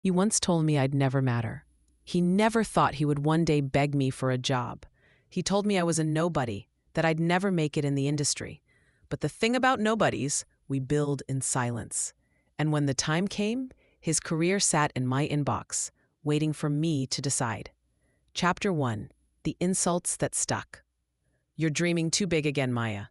He once told me I'd never matter. He never thought he would one day beg me for a job. He told me I was a nobody, that I'd never make it in the industry. But the thing about nobodies, we build in silence. And when the time came, his career sat in my inbox, waiting for me to decide. Chapter 1: The Insults That Stuck. You're dreaming too big again, Maya.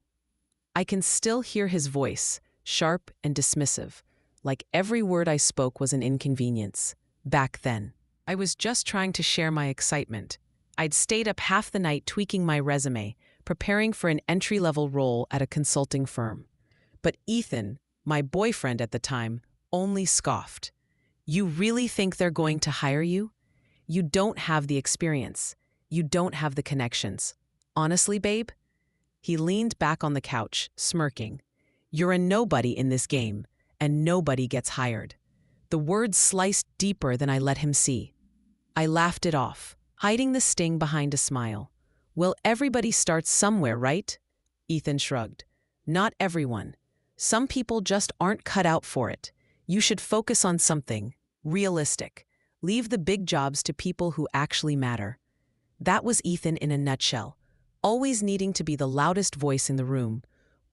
I can still hear his voice, sharp and dismissive, like every word I spoke was an inconvenience. Back then, I was just trying to share my excitement. I'd stayed up half the night tweaking my resume, preparing for an entry-level role at a consulting firm. But Ethan, my boyfriend at the time, only scoffed. You really think they're going to hire you? You don't have the experience. You don't have the connections. Honestly, babe? He leaned back on the couch, smirking. You're a nobody in this game, and nobody gets hired. The words sliced deeper than I let him see. I laughed it off, hiding the sting behind a smile. Well, everybody starts somewhere, right? Ethan shrugged. Not everyone. Some people just aren't cut out for it. You should focus on something realistic. Leave the big jobs to people who actually matter. That was Ethan in a nutshell. Always needing to be the loudest voice in the room.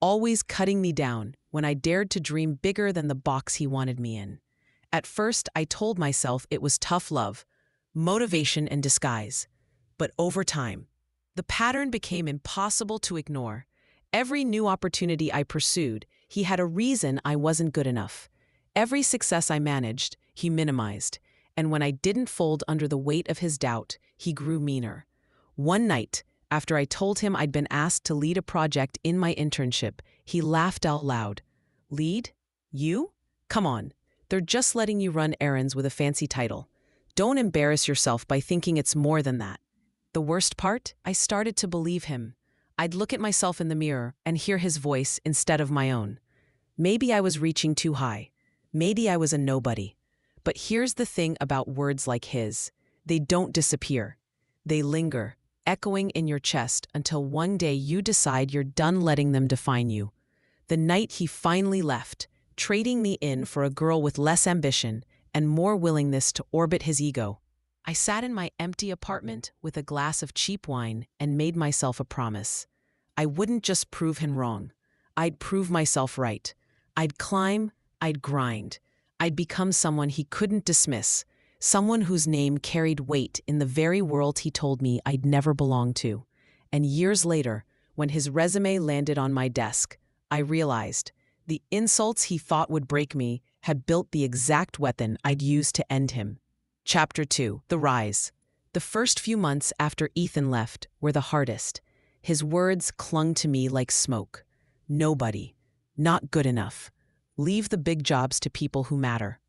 Always cutting me down when I dared to dream bigger than the box he wanted me in. At first, I told myself it was tough love, motivation in disguise. But over time, the pattern became impossible to ignore. Every new opportunity I pursued, he had a reason I wasn't good enough. Every success I managed, he minimized. And when I didn't fold under the weight of his doubt, he grew meaner. One night, after I told him I'd been asked to lead a project in my internship, he laughed out loud. Lead? You? Come on. They're just letting you run errands with a fancy title. Don't embarrass yourself by thinking it's more than that. The worst part? I started to believe him. I'd look at myself in the mirror and hear his voice instead of my own. Maybe I was reaching too high. Maybe I was a nobody. But here's the thing about words like his. They don't disappear. They linger, echoing in your chest until one day you decide you're done letting them define you. The night he finally left, trading me in for a girl with less ambition and more willingness to orbit his ego, I sat in my empty apartment with a glass of cheap wine and made myself a promise. I wouldn't just prove him wrong. I'd prove myself right. I'd climb, I'd grind. I'd become someone he couldn't dismiss, someone whose name carried weight in the very world he told me I'd never belong to. And years later, when his resume landed on my desk, I realized the insults he thought would break me had built the exact weapon I'd use to end him. Chapter 2: The Rise. The first few months after Ethan left were the hardest. His words clung to me like smoke. Nobody. Not good enough. Leave the big jobs to people who matter.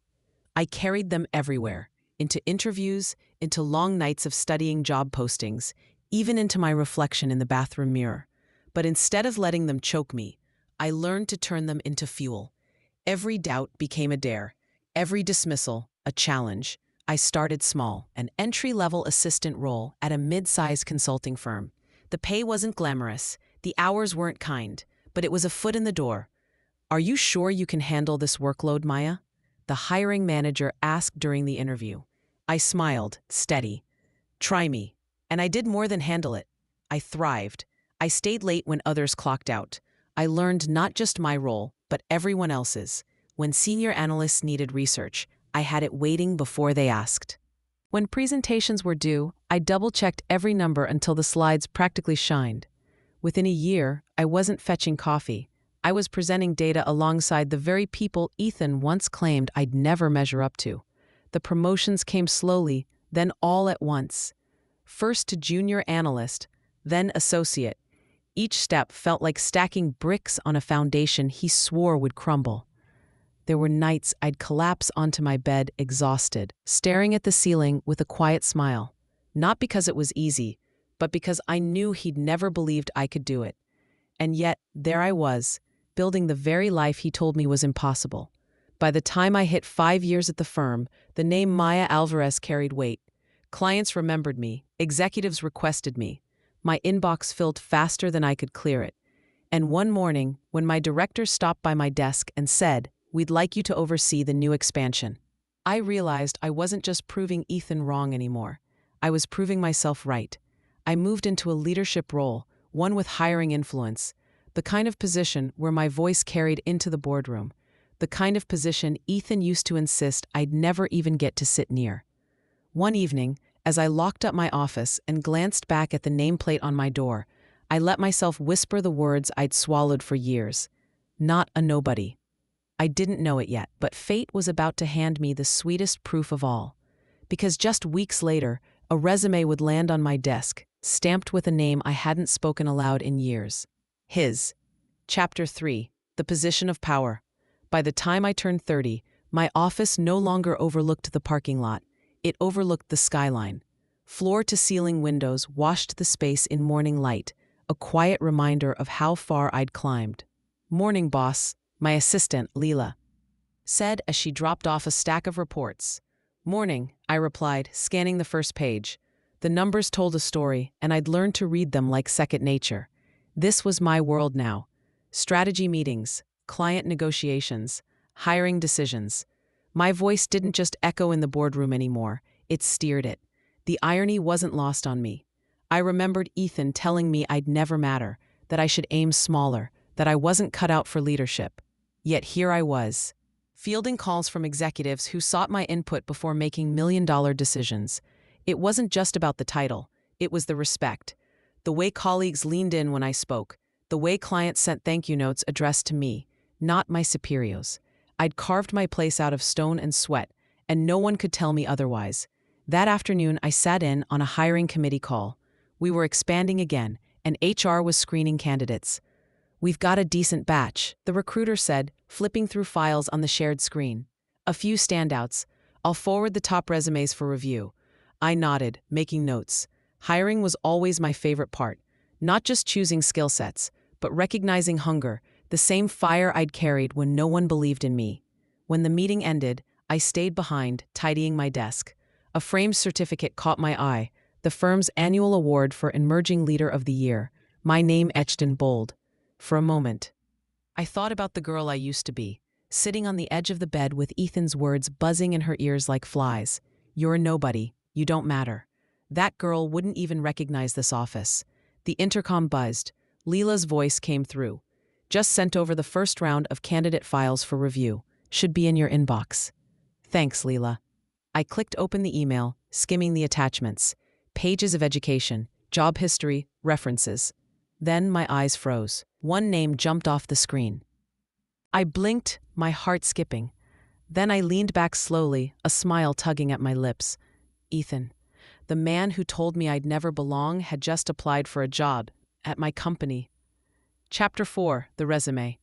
I carried them everywhere, into interviews, into long nights of studying job postings, even into my reflection in the bathroom mirror. But instead of letting them choke me, I learned to turn them into fuel. Every doubt became a dare. Every dismissal, a challenge. I started small, an entry-level assistant role at a mid-sized consulting firm. The pay wasn't glamorous, the hours weren't kind, but it was a foot in the door. Are you sure you can handle this workload, Maya? The hiring manager asked during the interview. I smiled, steady. Try me. And I did more than handle it. I thrived. I stayed late when others clocked out. I learned not just my role, but everyone else's. When senior analysts needed research, I had it waiting before they asked. When presentations were due, I double-checked every number until the slides practically shined. Within a year, I wasn't fetching coffee. I was presenting data alongside the very people Ethan once claimed I'd never measure up to. The promotions came slowly, then all at once. First to junior analyst, then associate. Each step felt like stacking bricks on a foundation he swore would crumble. There were nights I'd collapse onto my bed exhausted, staring at the ceiling with a quiet smile. Not because it was easy, but because I knew he'd never believed I could do it. And yet, there I was, building the very life he told me was impossible. By the time I hit 5 years at the firm, the name Maya Alvarez carried weight. Clients remembered me, executives requested me. My inbox filled faster than I could clear it. And one morning, when my director stopped by my desk and said, "We'd like you to oversee the new expansion," I realized I wasn't just proving Ethan wrong anymore. I was proving myself right. I moved into a leadership role, one with hiring influence, the kind of position where my voice carried into the boardroom, the kind of position Ethan used to insist I'd never even get to sit near. One evening, as I locked up my office and glanced back at the nameplate on my door, I let myself whisper the words I'd swallowed for years. Not a nobody. I didn't know it yet, but fate was about to hand me the sweetest proof of all. Because just weeks later, a resume would land on my desk, stamped with a name I hadn't spoken aloud in years. His. Chapter 3. The Position of Power. By the time I turned 30, my office no longer overlooked the parking lot. It overlooked the skyline. Floor-to-ceiling windows washed the space in morning light, a quiet reminder of how far I'd climbed. "Morning, boss," my assistant, Leela, said as she dropped off a stack of reports. "Morning," I replied, scanning the first page. The numbers told a story, and I'd learned to read them like second nature. This was my world now. Strategy meetings, client negotiations, hiring decisions. My voice didn't just echo in the boardroom anymore, it steered it. The irony wasn't lost on me. I remembered Ethan telling me I'd never matter, that I should aim smaller, that I wasn't cut out for leadership. Yet here I was, fielding calls from executives who sought my input before making million-dollar decisions. It wasn't just about the title, it was the respect. The way colleagues leaned in when I spoke, the way clients sent thank you notes addressed to me, not my superiors. I'd carved my place out of stone and sweat, and no one could tell me otherwise. That afternoon, I sat in on a hiring committee call. We were expanding again, and HR was screening candidates. "We've got a decent batch," the recruiter said, flipping through files on the shared screen. "A few standouts. I'll forward the top resumes for review." I nodded, making notes. Hiring was always my favorite part. Not just choosing skill sets, but recognizing hunger, the same fire I'd carried when no one believed in me. When the meeting ended, I stayed behind, tidying my desk. A framed certificate caught my eye, the firm's annual award for Emerging Leader of the Year, my name etched in bold. For a moment, I thought about the girl I used to be, sitting on the edge of the bed with Ethan's words buzzing in her ears like flies. "You're a nobody. You don't matter." That girl wouldn't even recognize this office. The intercom buzzed. Leela's voice came through. "Just sent over the first round of candidate files for review. Should be in your inbox." "Thanks, Leela." I clicked open the email, skimming the attachments. Pages of education, job history, references. Then my eyes froze. One name jumped off the screen. I blinked, my heart skipping. Then I leaned back slowly, a smile tugging at my lips. Ethan, the man who told me I'd never belong, had just applied for a job at my company. Chapter 4, the resume.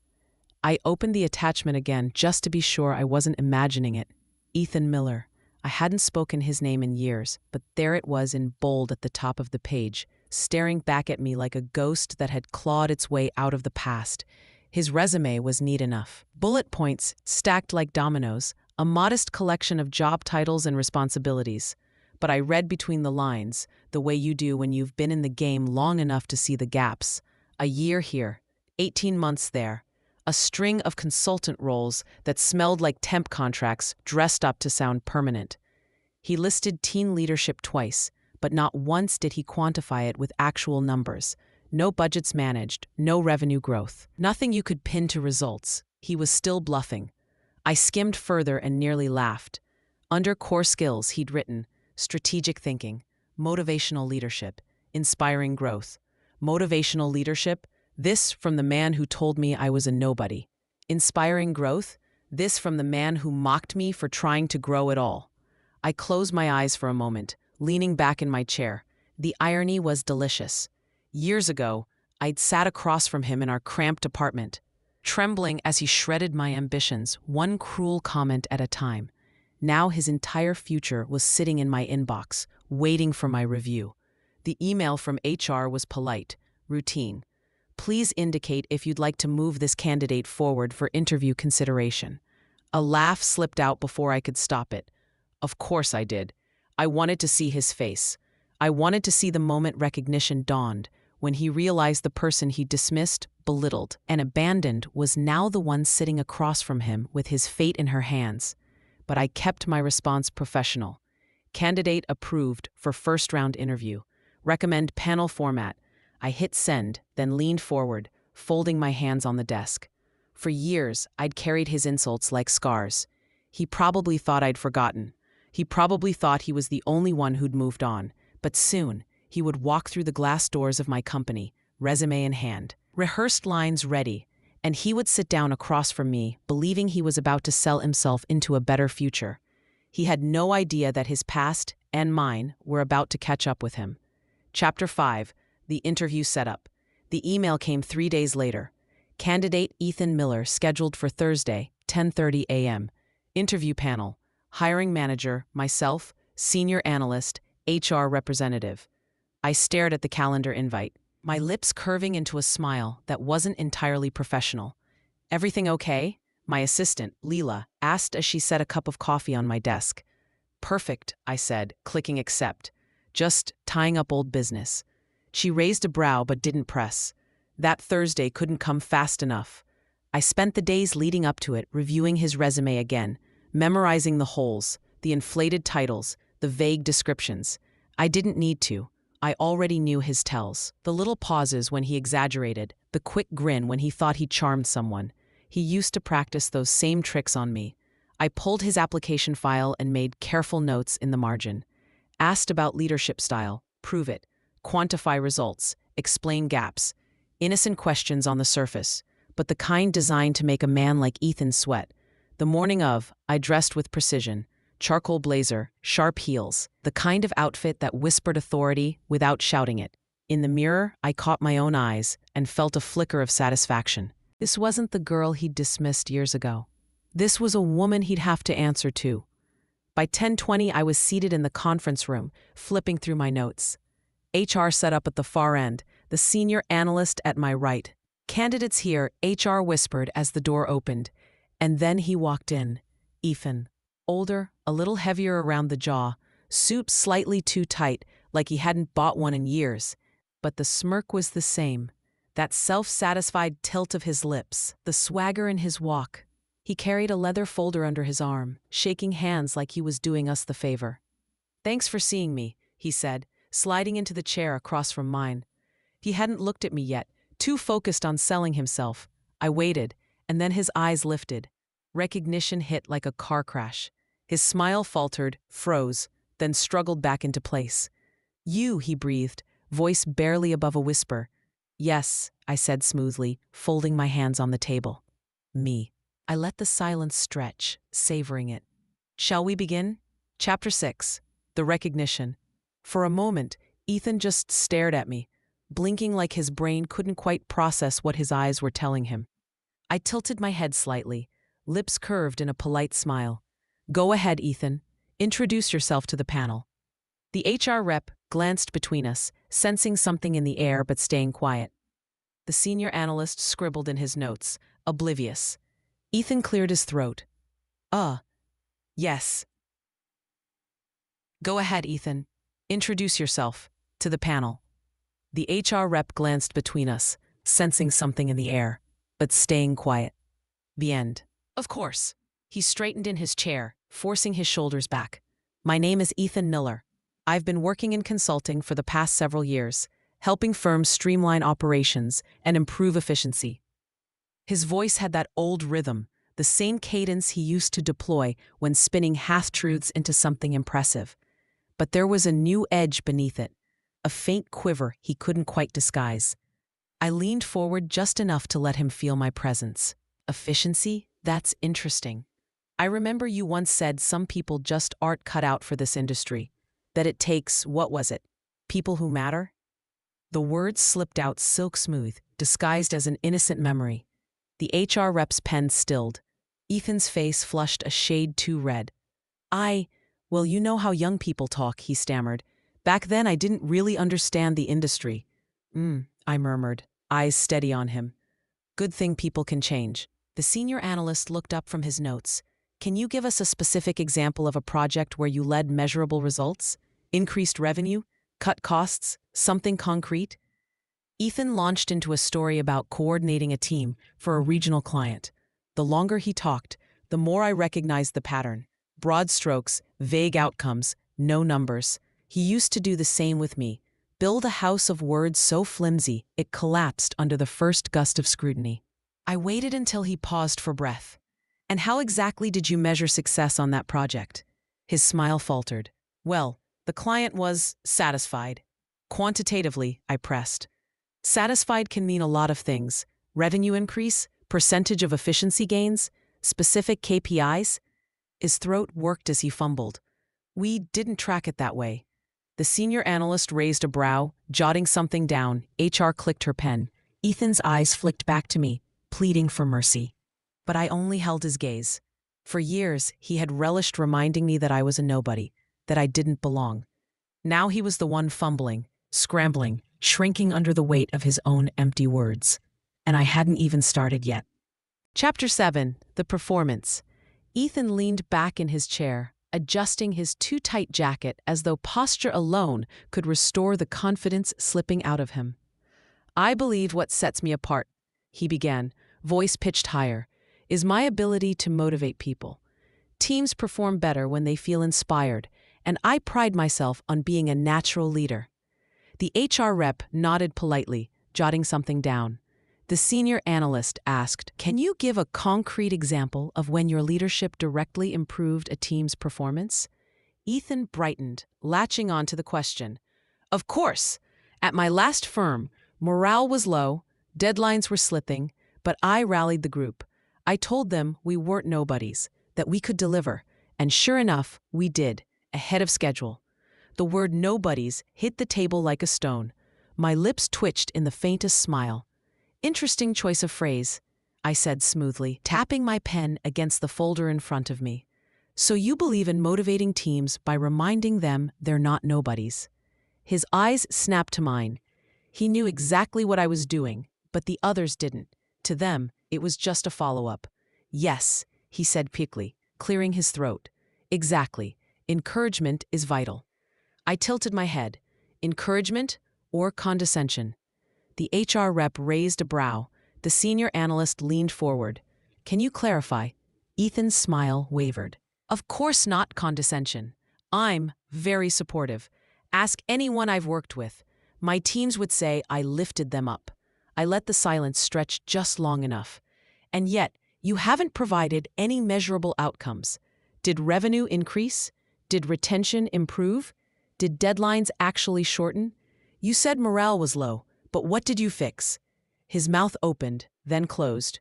I opened the attachment again just to be sure I wasn't imagining it. Ethan Miller. I hadn't spoken his name in years, but there it was in bold at the top of the page, staring back at me like a ghost that had clawed its way out of the past. His resume was neat enough. Bullet points stacked like dominoes, a modest collection of job titles and responsibilities. But I read between the lines, the way you do when you've been in the game long enough to see the gaps. A year here, 18 months there. A string of consultant roles that smelled like temp contracts dressed up to sound permanent. He listed teen leadership twice, but not once did he quantify it with actual numbers. No budgets managed, no revenue growth. Nothing you could pin to results. He was still bluffing. I skimmed further and nearly laughed. Under core skills, he'd written strategic thinking, motivational leadership, inspiring growth. Motivational leadership? This from the man who told me I was a nobody. Inspiring growth? This from the man who mocked me for trying to grow at all. I closed my eyes for a moment, leaning back in my chair. The irony was delicious. Years ago, I'd sat across from him in our cramped apartment, trembling as he shredded my ambitions, one cruel comment at a time. Now his entire future was sitting in my inbox, waiting for my review. The email from HR was polite, routine. Please indicate if you'd like to move this candidate forward for interview consideration. A laugh slipped out before I could stop it. Of course I did. I wanted to see his face. I wanted to see the moment recognition dawned, when he realized the person he dismissed, belittled, and abandoned was now the one sitting across from him with his fate in her hands. but I kept my response professional. Candidate approved for first-round interview. Recommend panel format. I hit send, then leaned forward, folding my hands on the desk. For years, I'd carried his insults like scars. He probably thought I'd forgotten. He probably thought he was the only one who'd moved on. But soon, he would walk through the glass doors of my company, resume in hand, rehearsed lines ready, and he would sit down across from me, believing he was about to sell himself into a better future. He had no idea that his past and mine were about to catch up with him. Chapter 5. The Interview Setup. The email came 3 days later. Candidate Ethan Miller scheduled for Thursday, 10:30 a.m. Interview panel. Hiring manager, myself, senior analyst, HR representative. I stared at the calendar invite, my lips curving into a smile that wasn't entirely professional. "Everything okay?" my assistant, Leela, asked as she set a cup of coffee on my desk. "Perfect," I said, clicking accept. "Just tying up old business." She raised a brow but didn't press. That Thursday couldn't come fast enough. I spent the days leading up to it reviewing his resume again, memorizing the holes, the inflated titles, the vague descriptions. I didn't need to. I already knew his tells. The little pauses when he exaggerated, the quick grin when he thought he charmed someone. He used to practice those same tricks on me. I pulled his application file and made careful notes in the margin. Asked about leadership style, prove it. Quantify results, explain gaps. Innocent questions on the surface, but the kind designed to make a man like Ethan sweat. The morning of, I dressed with precision. Charcoal blazer, sharp heels, the kind of outfit that whispered authority without shouting it. In the mirror, I caught my own eyes and felt a flicker of satisfaction. This wasn't the girl he'd dismissed years ago. This was a woman he'd have to answer to. By 10:20, I was seated in the conference room, flipping through my notes. HR set up at the far end, the senior analyst at my right. "Candidates here," HR whispered as the door opened. And then he walked in. Ethan. Older, a little heavier around the jaw, suit slightly too tight, like he hadn't bought one in years. But the smirk was the same. That self-satisfied tilt of his lips, the swagger in his walk. He carried a leather folder under his arm, shaking hands like he was doing us the favor. "Thanks for seeing me," he said, sliding into the chair across from mine. He hadn't looked at me yet, too focused on selling himself. I waited, and then his eyes lifted. Recognition hit like a car crash. His smile faltered, froze, then struggled back into place. "You," he breathed, voice barely above a whisper. "Yes," I said smoothly, folding my hands on the table. "Me." I let the silence stretch, savoring it. "Shall we begin?" Chapter 6. The Recognition. For a moment, Ethan just stared at me, blinking like his brain couldn't quite process what his eyes were telling him. I tilted my head slightly, lips curved in a polite smile. "Go ahead, Ethan. Introduce yourself to the panel." The HR rep glanced between us, sensing something in the air but staying quiet. The senior analyst scribbled in his notes, oblivious. Ethan cleared his throat. Yes." "Go ahead, Ethan. Introduce yourself to the panel." The HR rep glanced between us, sensing something in the air, but staying quiet. The end. "Of course." He straightened in his chair, forcing his shoulders back. "My name is Ethan Miller. I've been working in consulting for the past several years, helping firms streamline operations and improve efficiency." His voice had that old rhythm, the same cadence he used to deploy when spinning half-truths into something impressive. But there was a new edge beneath it, a faint quiver he couldn't quite disguise. I leaned forward just enough to let him feel my presence. "Efficiency? That's interesting. I remember you once said some people just aren't cut out for this industry. That it takes, what was it? People who matter?" The words slipped out silk smooth, disguised as an innocent memory. The HR rep's pen stilled. Ethan's face flushed a shade too red. Well, you know how young people talk," he stammered. "Back then I didn't really understand the industry." I murmured, eyes steady on him. "Good thing people can change." The senior analyst looked up from his notes. "Can you give us a specific example of a project where you led measurable results? Increased revenue? Cut costs? Something concrete?" Ethan launched into a story about coordinating a team for a regional client. The longer he talked, the more I recognized the pattern. broad strokes, vague outcomes, no numbers. He used to do the same with me. Build a house of words so flimsy, it collapsed under the first gust of scrutiny. I waited until he paused for breath. And how exactly did you measure success on that project? His smile faltered. Well, the client was satisfied. Quantitatively, I pressed. Satisfied can mean a lot of things. Revenue increase, percentage of efficiency gains, specific KPIs. His throat worked as he fumbled. We didn't track it that way. The senior analyst raised a brow, jotting something down. HR clicked her pen. Ethan's eyes flicked back to me, pleading for mercy. But I only held his gaze. For years, he had relished reminding me that I was a nobody, that I didn't belong. Now he was the one fumbling, scrambling, shrinking under the weight of his own empty words. And I hadn't even started yet. Chapter 7, The Performance. Ethan leaned back in his chair, adjusting his too-tight jacket as though posture alone could restore the confidence slipping out of him. I believe what sets me apart, he began, voice pitched higher, is my ability to motivate people. Teams perform better when they feel inspired, and I pride myself on being a natural leader. The HR rep nodded politely, jotting something down. The senior analyst asked, "Can you give a concrete example of when your leadership directly improved a team's performance?" Ethan brightened, latching on to the question. Of course! At my last firm, morale was low, deadlines were slipping, but I rallied the group. I told them we weren't nobodies, that we could deliver, and sure enough, we did, ahead of schedule. The word nobodies hit the table like a stone. My lips twitched in the faintest smile. Interesting choice of phrase, I said smoothly, tapping my pen against the folder in front of me. So you believe in motivating teams by reminding them they're not nobodies. His eyes snapped to mine. He knew exactly what I was doing, but the others didn't. To them, it was just a follow-up. Yes, he said quickly, clearing his throat. Exactly. Encouragement is vital. I tilted my head. Encouragement or condescension? The HR rep raised a brow. The senior analyst leaned forward. Can you clarify? Ethan's smile wavered. Of course not condescension. I'm very supportive. Ask anyone I've worked with. My teams would say I lifted them up. I let the silence stretch just long enough. And yet, you haven't provided any measurable outcomes. Did revenue increase? Did retention improve? Did deadlines actually shorten? You said morale was low, but what did you fix? His mouth opened, then closed.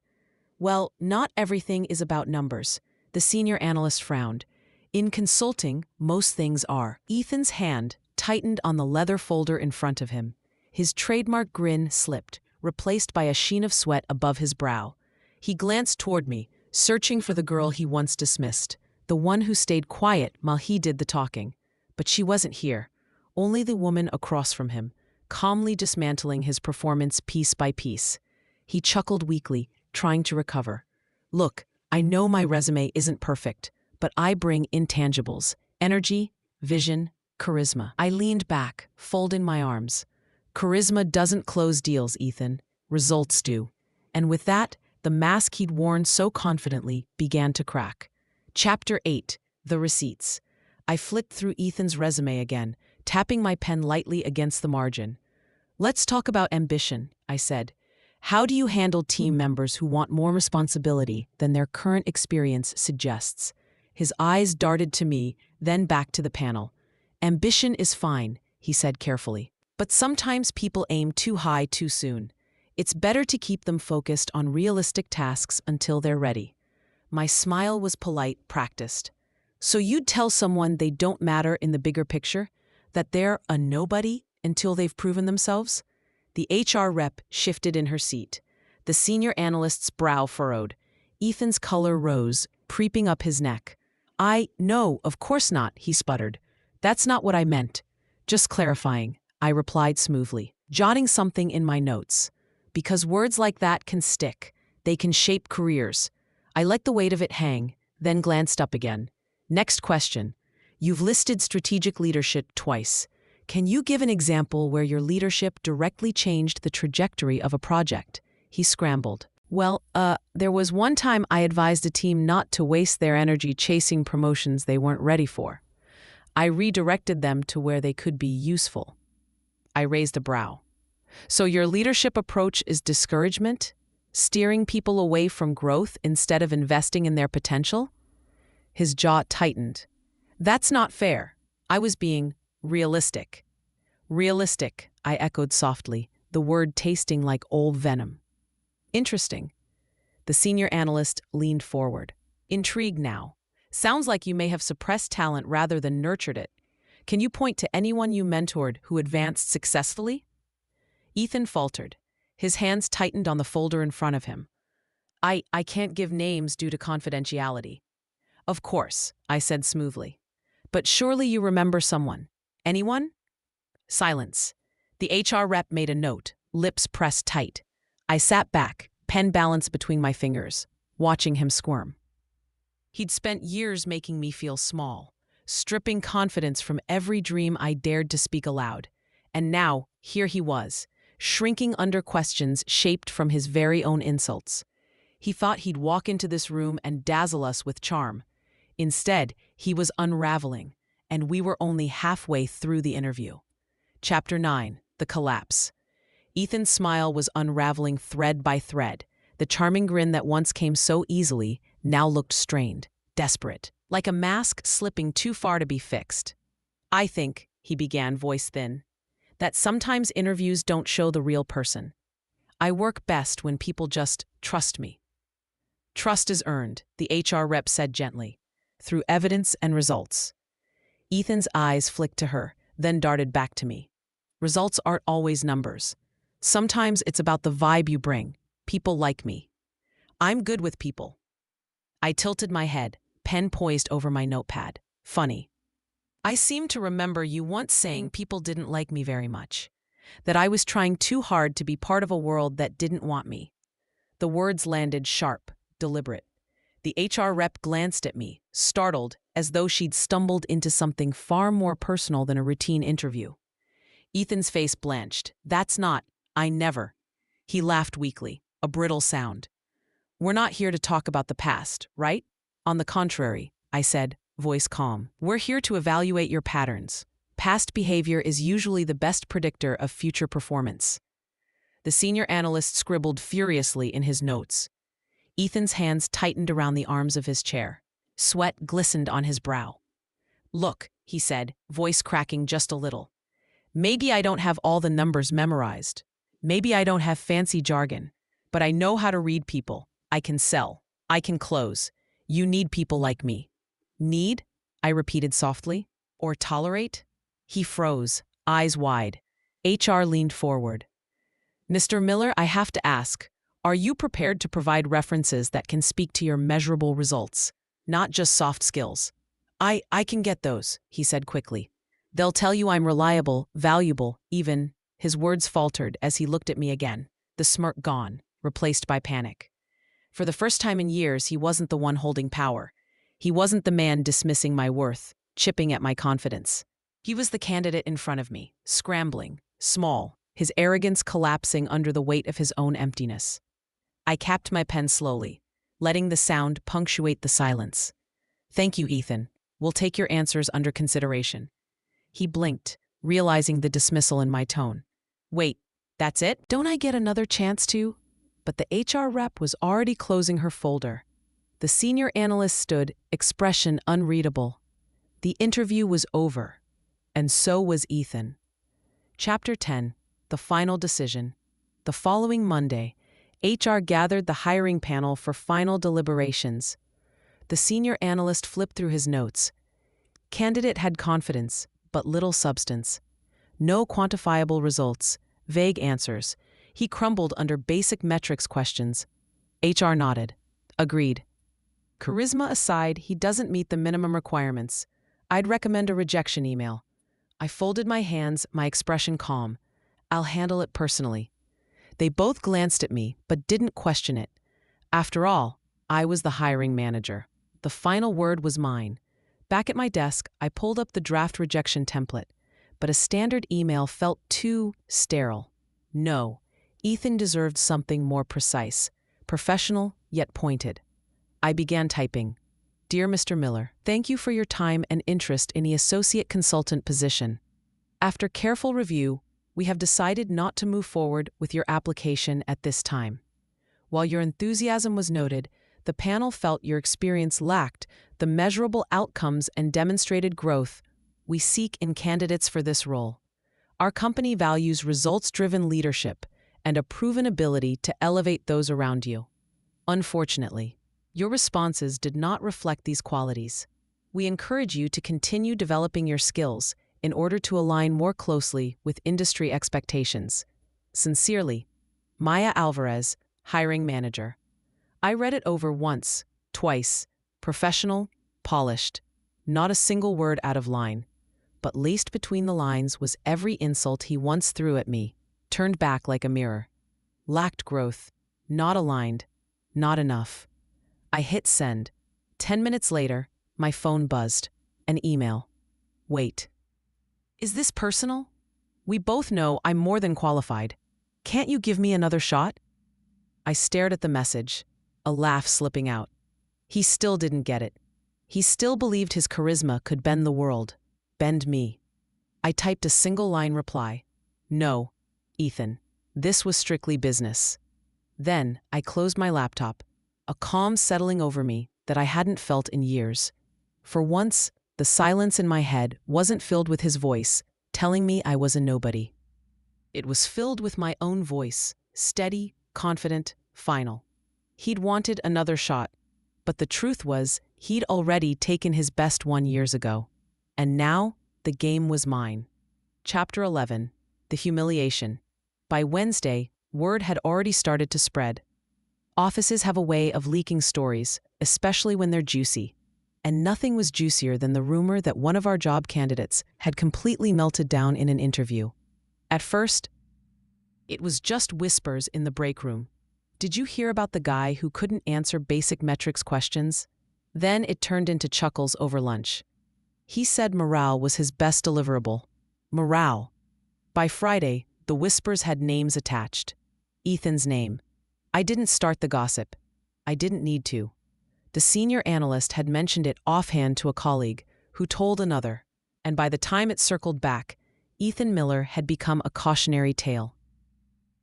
Well, not everything is about numbers. The senior analyst frowned. In consulting, most things are. Ethan's hand tightened on the leather folder in front of him. His trademark grin slipped, replaced by a sheen of sweat above his brow. He glanced toward me, searching for the girl he once dismissed, the one who stayed quiet while he did the talking. But she wasn't here. Only the woman across from him, calmly dismantling his performance piece by piece. He chuckled weakly, trying to recover. Look, I know my resume isn't perfect, but I bring intangibles, energy, vision, charisma. I leaned back, folding my arms. Charisma doesn't close deals, Ethan. Results do. And with that, the mask he'd worn so confidently began to crack. Chapter 8, The Receipts. I flipped through Ethan's resume again, tapping my pen lightly against the margin. Let's talk about ambition, I said. How do you handle team members who want more responsibility than their current experience suggests? His eyes darted to me, then back to the panel. Ambition is fine, he said carefully. But sometimes people aim too high too soon. It's better to keep them focused on realistic tasks until they're ready. My smile was polite, practiced. So you'd tell someone they don't matter in the bigger picture? That they're a nobody until they've proven themselves? The HR rep shifted in her seat. The senior analyst's brow furrowed. Ethan's color rose, creeping up his neck. No, of course not, he sputtered. That's not what I meant. Just clarifying, I replied smoothly, jotting something in my notes. Because words like that can stick. They can shape careers. I let the weight of it hang, then glanced up again. Next question. You've listed strategic leadership twice. Can you give an example where your leadership directly changed the trajectory of a project? He scrambled. There was one time I advised a team not to waste their energy chasing promotions they weren't ready for. I redirected them to where they could be useful. I raised a brow. So your leadership approach is discouragement? Steering people away from growth instead of investing in their potential? His jaw tightened. That's not fair. I was being realistic. Realistic, I echoed softly, the word tasting like old venom. Interesting. The senior analyst leaned forward. Intrigued now. Sounds like you may have suppressed talent rather than nurtured it. Can you point to anyone you mentored who advanced successfully? Ethan faltered. His hands tightened on the folder in front of him. I can't give names due to confidentiality. Of course, I said smoothly. But surely you remember someone. Anyone? Silence. The HR rep made a note, lips pressed tight. I sat back, pen balanced between my fingers, watching him squirm. He'd spent years making me feel small, stripping confidence from every dream I dared to speak aloud. And now, here he was, shrinking under questions shaped from his very own insults. He thought he'd walk into this room and dazzle us with charm. Instead, he was unraveling, and we were only halfway through the interview. Chapter 9, The Collapse. Ethan's smile was unraveling thread by thread. The charming grin that once came so easily now looked strained, desperate, like a mask slipping too far to be fixed. I think, he began, voice thin, that sometimes interviews don't show the real person. I work best when people just trust me. Trust is earned, the HR rep said gently, through evidence and results. Ethan's eyes flicked to her, then darted back to me. Results aren't always numbers. Sometimes it's about the vibe you bring. People like me. I'm good with people. I tilted my head, pen poised over my notepad. Funny. I seem to remember you once saying people didn't like me very much. That I was trying too hard to be part of a world that didn't want me. The words landed sharp, deliberate. The HR rep glanced at me, startled, as though she'd stumbled into something far more personal than a routine interview. Ethan's face blanched. That's not, I never. He laughed weakly, a brittle sound. We're not here to talk about the past, right? On the contrary, I said, voice calm. We're here to evaluate your patterns. Past behavior is usually the best predictor of future performance. The senior analyst scribbled furiously in his notes. Ethan's hands tightened around the arms of his chair. Sweat glistened on his brow. Look, he said, voice cracking just a little. Maybe I don't have all the numbers memorized. Maybe I don't have fancy jargon. But I know how to read people. I can sell. I can close. You need people like me. Need? I repeated softly. Or tolerate? He froze, eyes wide. HR leaned forward. Mr. Miller, I have to ask, are you prepared to provide references that can speak to your measurable results, not just soft skills? I can get those, he said quickly. They'll tell you I'm reliable, valuable, even. His words faltered as he looked at me again, the smirk gone, replaced by panic. For the first time in years, he wasn't the one holding power. He wasn't the man dismissing my worth, chipping at my confidence. He was the candidate in front of me, scrambling, small, his arrogance collapsing under the weight of his own emptiness. I capped my pen slowly, letting the sound punctuate the silence. Thank you, Ethan. We'll take your answers under consideration. He blinked, realizing the dismissal in my tone. Wait, that's it? Don't I get another chance to? But the HR rep was already closing her folder. The senior analyst stood, expression unreadable. The interview was over, and so was Ethan. Chapter 10, The Final Decision. The following Monday, HR gathered the hiring panel for final deliberations. The senior analyst flipped through his notes. Candidate had confidence, but little substance. No quantifiable results, vague answers. He crumbled under basic metrics questions. HR nodded. Agreed. Charisma aside, he doesn't meet the minimum requirements. I'd recommend a rejection email. I folded my hands, my expression calm. I'll handle it personally. They both glanced at me, but didn't question it. After all, I was the hiring manager. The final word was mine. Back at my desk, I pulled up the draft rejection template, but a standard email felt too sterile. No, Ethan deserved something more precise. professional yet pointed. I began typing. Dear Mr. Miller, thank you for your time and interest in the associate consultant position. After careful review, we have decided not to move forward with your application at this time. While your enthusiasm was noted, the panel felt your experience lacked the measurable outcomes and demonstrated growth we seek in candidates for this role. Our company values results-driven leadership and a proven ability to elevate those around you. Unfortunately, your responses did not reflect these qualities. We encourage you to continue developing your skills in order to align more closely with industry expectations. Sincerely, Maya Alvarez, Hiring Manager. I read it over once, twice, professional, polished, not a single word out of line. But laced between the lines was every insult he once threw at me, turned back like a mirror. Lacked growth, not aligned, not enough. I hit send. 10 minutes later, my phone buzzed. An email. Wait. Is this personal? We both know I'm more than qualified. Can't you give me another shot? I stared at the message, a laugh slipping out. He still didn't get it. He still believed his charisma could bend the world. Bend me. I typed a single-line reply. No, Ethan. This was strictly business. Then I closed my laptop, a calm settling over me that I hadn't felt in years. For once, the silence in my head wasn't filled with his voice, telling me I was a nobody. It was filled with my own voice, steady, confident, final. He'd wanted another shot, but the truth was he'd already taken his best one years ago. And now, the game was mine. Chapter 11. The Humiliation. By Wednesday, word had already started to spread. Offices have a way of leaking stories, especially when they're juicy. And nothing was juicier than the rumor that one of our job candidates had completely melted down in an interview. At first, it was just whispers in the break room. Did you hear about the guy who couldn't answer basic metrics questions? Then it turned into chuckles over lunch. He said morale was his best deliverable. Morale. By Friday, the whispers had names attached. Ethan's name. I didn't start the gossip. I didn't need to. The senior analyst had mentioned it offhand to a colleague, who told another, and by the time it circled back, Ethan Miller had become a cautionary tale.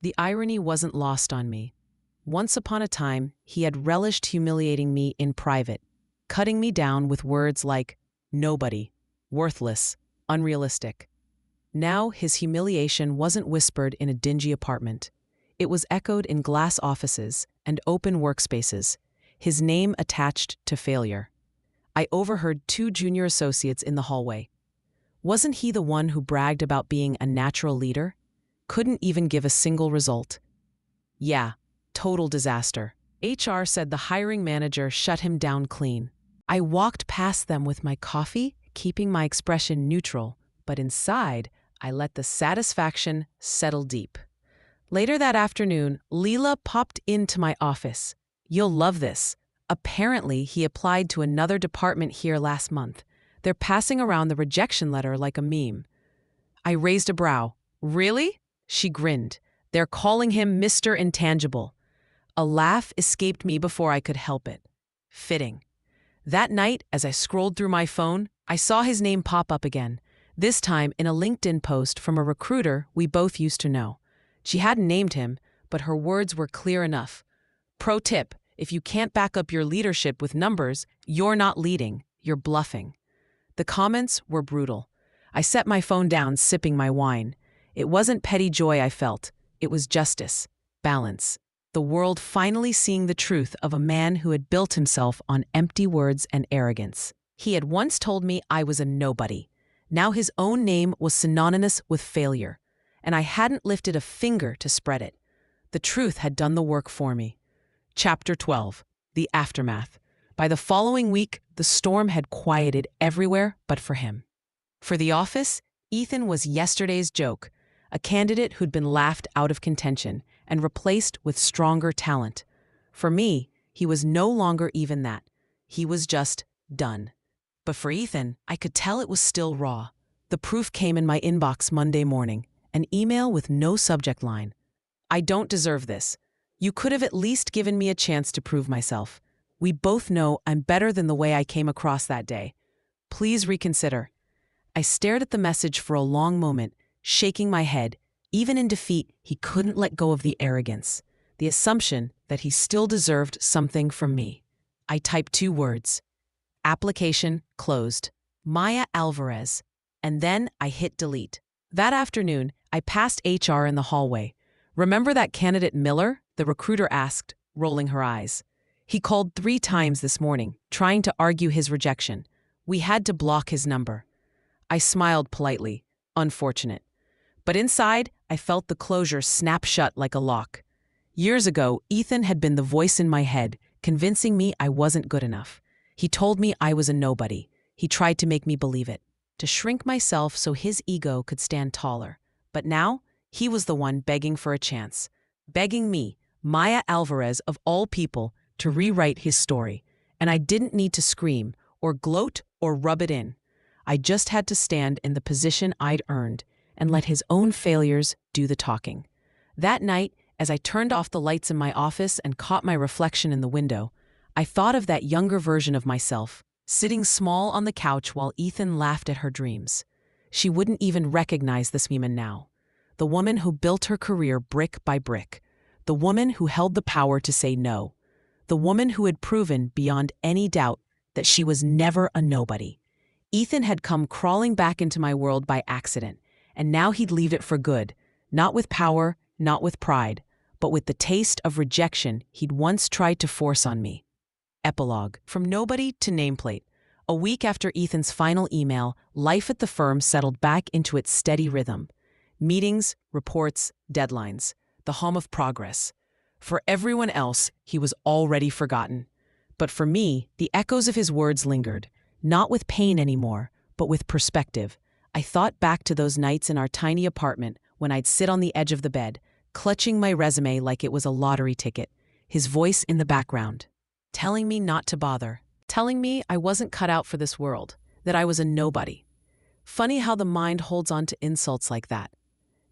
The irony wasn't lost on me. Once upon a time, he had relished humiliating me in private, cutting me down with words like nobody, worthless, unrealistic. Now his humiliation wasn't whispered in a dingy apartment. It was echoed in glass offices and open workspaces, his name attached to failure. I overheard 2 junior associates in the hallway. Wasn't he the one who bragged about being a natural leader? Couldn't even give a single result. Yeah, total disaster. HR said the hiring manager shut him down clean. I walked past them with my coffee, keeping my expression neutral, but inside, I let the satisfaction settle deep. Later that afternoon, Leela popped into my office. You'll love this. Apparently, he applied to another department here last month. They're passing around the rejection letter like a meme. I raised a brow. Really? She grinned. They're calling him Mr. Intangible. A laugh escaped me before I could help it. Fitting. That night, as I scrolled through my phone, I saw his name pop up again, this time in a LinkedIn post from a recruiter we both used to know. She hadn't named him, but her words were clear enough. Pro tip, if you can't back up your leadership with numbers, you're not leading, you're bluffing. The comments were brutal. I set my phone down, sipping my wine. It wasn't petty joy I felt. It was justice, balance. The world finally seeing the truth of a man who had built himself on empty words and arrogance. He had once told me I was a nobody. Now his own name was synonymous with failure, and I hadn't lifted a finger to spread it. The truth had done the work for me. Chapter 12. The Aftermath. By the following week, the storm had quieted everywhere but for him. For the office, Ethan was yesterday's joke, a candidate who'd been laughed out of contention and replaced with stronger talent. For me, he was no longer even that. He was just done. But for Ethan, I could tell it was still raw. The proof came in my inbox Monday morning, an email with no subject line. I don't deserve this. You could have at least given me a chance to prove myself. We both know I'm better than the way I came across that day. Please reconsider." I stared at the message for a long moment, shaking my head. Even in defeat, he couldn't let go of the arrogance, the assumption that he still deserved something from me. I typed 2 words. Application closed. Maya Alvarez. And then I hit delete. That afternoon, I passed HR in the hallway. "Remember that candidate Miller?" the recruiter asked, rolling her eyes. "He called 3 times this morning, trying to argue his rejection. We had to block his number." I smiled politely. Unfortunate. But inside, I felt the closure snap shut like a lock. Years ago, Ethan had been the voice in my head, convincing me I wasn't good enough. He told me I was a nobody. He tried to make me believe it, to shrink myself so his ego could stand taller. But now, he was the one begging for a chance. Begging me, Maya Alvarez of all people, to rewrite his story. And I didn't need to scream, or gloat, or rub it in. I just had to stand in the position I'd earned and let his own failures do the talking. That night, as I turned off the lights in my office and caught my reflection in the window, I thought of that younger version of myself, sitting small on the couch while Ethan laughed at her dreams. She wouldn't even recognize this woman now. The woman who built her career brick by brick. The woman who held the power to say no. The woman who had proven beyond any doubt that she was never a nobody. Ethan had come crawling back into my world by accident, and now he'd leave it for good, not with power, not with pride, but with the taste of rejection he'd once tried to force on me. Epilogue. From nobody to nameplate. A week after Ethan's final email, life at the firm settled back into its steady rhythm. Meetings, reports, deadlines. The hum of progress. For everyone else, he was already forgotten. But for me, the echoes of his words lingered, not with pain anymore, but with perspective. I thought back to those nights in our tiny apartment when I'd sit on the edge of the bed, clutching my resume like it was a lottery ticket, his voice in the background, telling me not to bother, telling me I wasn't cut out for this world, that I was a nobody. Funny how the mind holds on to insults like that.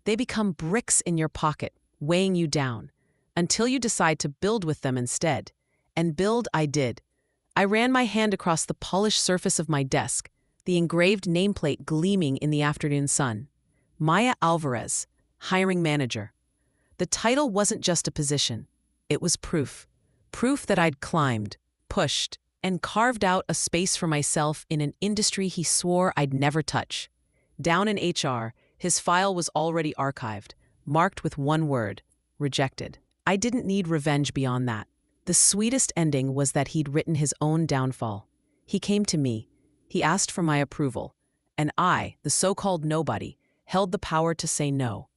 They become bricks in your pocket, weighing you down, until you decide to build with them instead. And build I did. I ran my hand across the polished surface of my desk, the engraved nameplate gleaming in the afternoon sun. Maya Alvarez, hiring manager. The title wasn't just a position. It was proof. Proof that I'd climbed, pushed, and carved out a space for myself in an industry he swore I'd never touch. Down in HR, his file was already archived, marked with one word: rejected. I didn't need revenge beyond that. The sweetest ending was that he'd written his own downfall. He came to me. He asked for my approval. And I, the so-called nobody, held the power to say no.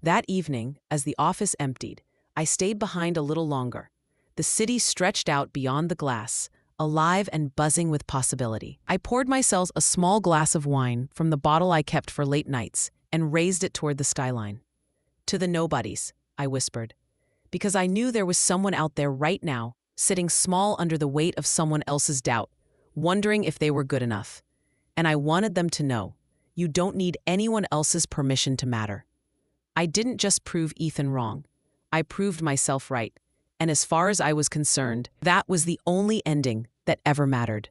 That evening, as the office emptied, I stayed behind a little longer. The city stretched out beyond the glass, alive and buzzing with possibility. I poured myself a small glass of wine from the bottle I kept for late nights and raised it toward the skyline. "To the nobodies," I whispered, because I knew there was someone out there right now, sitting small under the weight of someone else's doubt, wondering if they were good enough. And I wanted them to know, you don't need anyone else's permission to matter. I didn't just prove Ethan wrong. I proved myself right. And as far as I was concerned, that was the only ending that ever mattered.